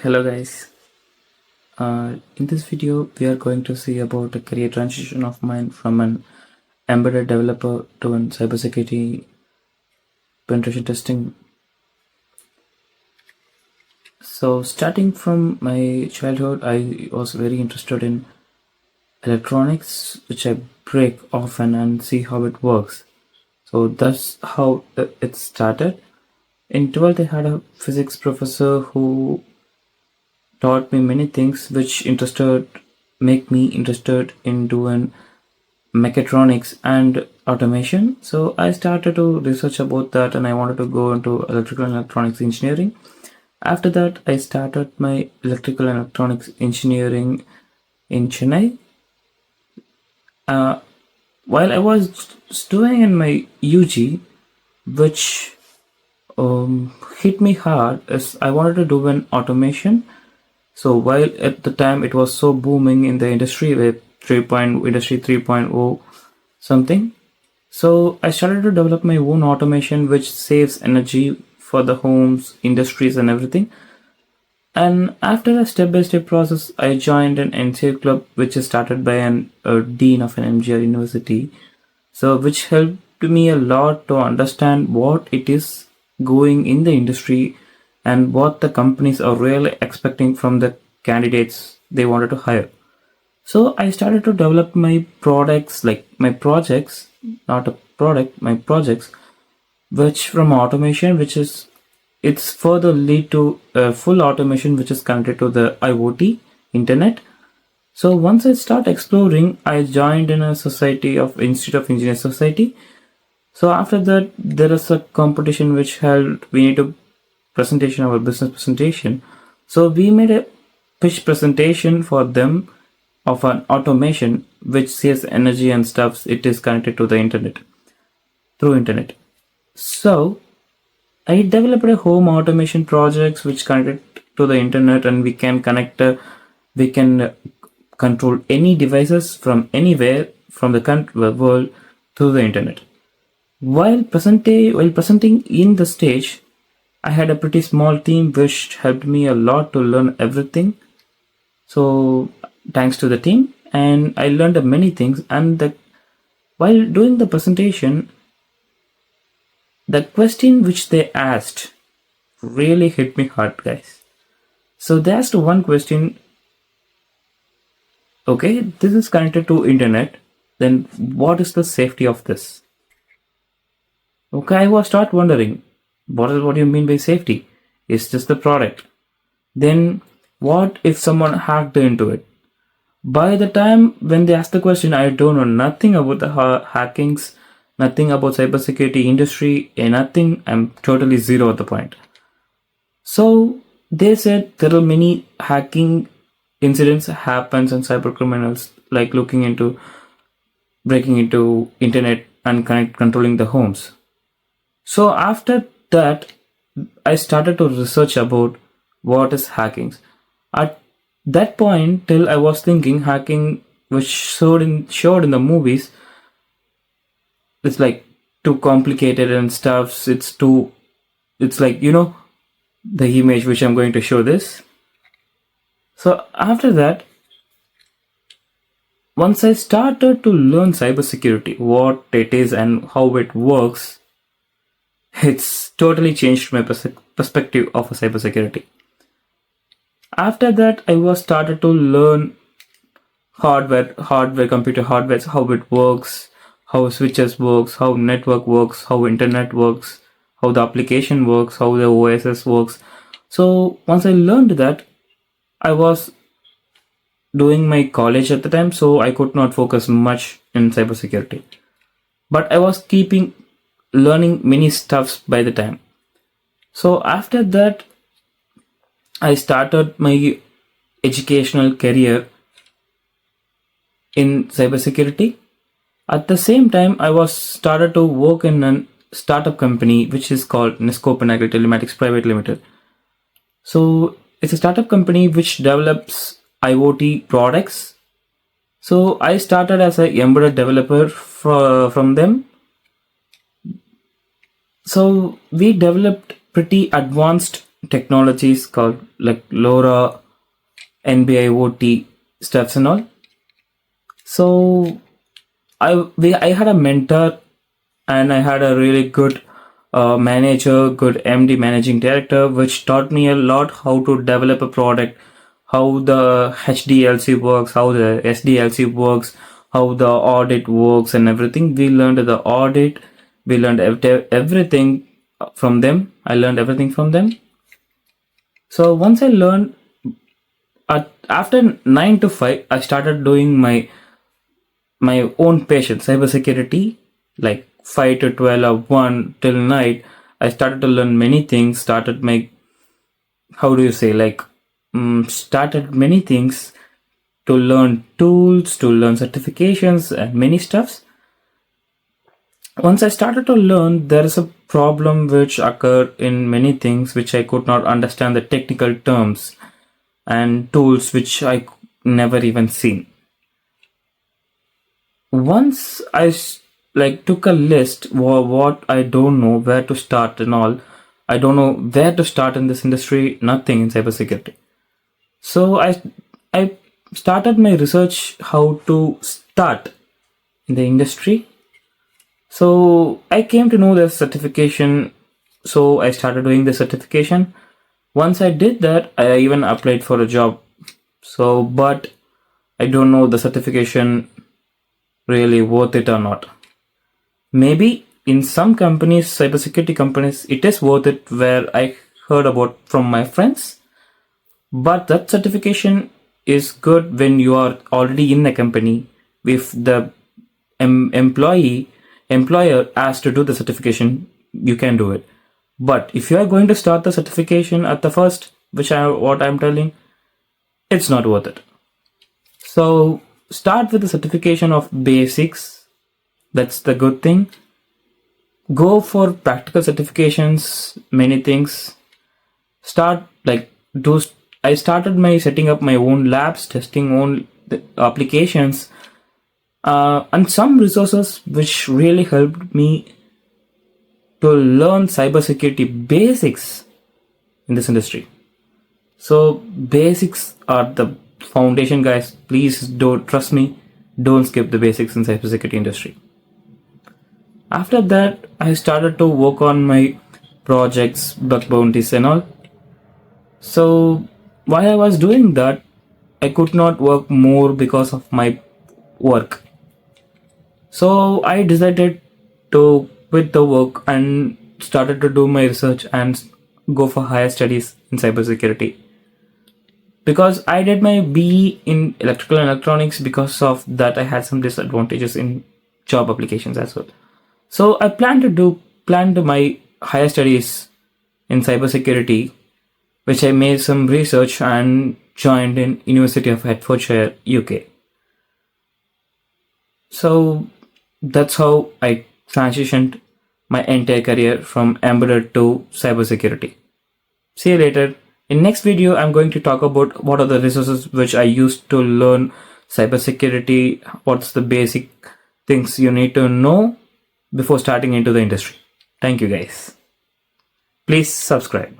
Hello guys. In this video we are going to see about a career transition of mine from an embedded developer to an cybersecurity penetration testing. So starting from my childhood, I was very interested in electronics, which I break often and see how it works. So that's how it started. In 12th I had a physics professor who taught me many things which make me interested in doing mechatronics and automation. So I started to research about that and I wanted to go into electrical and electronics engineering. After that, I started my electrical and electronics engineering in Chennai. While I was doing in my UG, which hit me hard, is I wanted to do an automation. So while at the time it was so booming in the industry with industry 3.0 something, so I started to develop my own automation which saves energy for the homes, industries and everything. And after a step-by-step process, I joined an NCA club which is started by a dean of an MGR university. So which helped me a lot to understand what it is going in the industry and what the companies are really expecting from the candidates they wanted to hire. So I started to develop my products, like my projects, not a product, my projects, which from automation, which is it's further lead to full automation, which is connected to the IoT internet. So once I start exploring, I joined in a society of Institute of Engineers Society. So after that, there is a competition which held. We need a presentation, our business presentation. So we made a pitch presentation for them of an automation which saves energy and stuff. It is connected to the internet through internet. So I developed a home automation projects which connected to the internet, and we can we can control any devices from anywhere from the world through the internet. While presenting in the stage, I had a pretty small team which helped me a lot to learn everything. So thanks to the team, and I learned many things. And while doing the presentation, the question which they asked really hit me hard, guys. So they asked one question. Okay, this is connected to internet. Then what is the safety of this? Okay, I was start wondering, what do you mean by safety? Is this the product? Then what if someone hacked into it? By the time when they asked the question, I don't know nothing about the hackings, nothing about cybersecurity industry, and nothing. I'm totally zero at the point. So they said there are many hacking incidents happens and cyber criminals like breaking into internet and controlling the homes. So after that, I started to research about what is hacking. At that point, till I was thinking hacking, which showed in the movies, it's like too complicated and stuff. It's like the image which I'm going to show this. So after that, once I started to learn cybersecurity, what it is and how it works, it's totally changed my perspective of cybersecurity. After that, I was started to learn computer hardware, how it works, how switches works, how network works, how internet works, how the application works, how the OSS works. So once I learned that, I was doing my college at the time, so I could not focus much in cybersecurity. But I was keeping learning many stuffs by the time. So after that, I started my educational career in cybersecurity. At the same time, I was started to work in a startup company which is called Niscope and Agri Telematics Private Limited. So it's a startup company which develops IoT products. So I started as a embedded developer from them. So we developed pretty advanced technologies called like LoRa, NB-IoT stuffs and all. So I had a mentor, and I had a really good manager, good MD, managing director, which taught me a lot how to develop a product, how the HDLC works, how the SDLC works, how the audit works, and everything. We learned the audit. We learned everything from them. I learned everything from them. So once I learned, after 9 to 5, I started doing my own passion, cybersecurity, like 5 to 12 or 1 till night. I started to learn many things, started my, how do you say, like, started many things to learn tools, to learn certifications, and many stuffs. Once I started to learn, there is a problem which occurred in many things which I could not understand the technical terms and tools which I never even seen. Once I like took a list what I don't know, where to start and all. I don't know where to start in this industry, nothing in cybersecurity. So I started my research how to start in the industry. So I came to know the certification. So I started doing the certification. Once I did that, I even applied for a job. So, but I don't know the certification really worth it or not. Maybe in some companies, cybersecurity companies, it is worth it, where I heard about from my friends. But that certification is good when you are already in a company. If the employer asks to do the certification, you can do it. But if you are going to start the certification at the first, what I'm telling, it's not worth it. So start with the certification of basics. That's the good thing. Go for practical certifications, many things. I started my setting up my own labs, testing own applications, and some resources which really helped me to learn cybersecurity basics in this industry. So basics are the foundation, guys. Please don't trust me. Don't skip the basics in cybersecurity industry. After that, I started to work on my projects, bug bounties and all. So while I was doing that, I could not work more because of my work. So I decided to quit the work and started to do my research and go for higher studies in cybersecurity. Because I did my BE in electrical and electronics, because of that I had some disadvantages in job applications as well. So I planned my higher studies in cybersecurity, which I made some research and joined in University of Hertfordshire, UK. So that's how I transitioned my entire career from embedded to cybersecurity. See you later. In next video, I'm going to talk about what are the resources which I used to learn cybersecurity, what's the basic things you need to know before starting into the industry. Thank you guys. Please subscribe.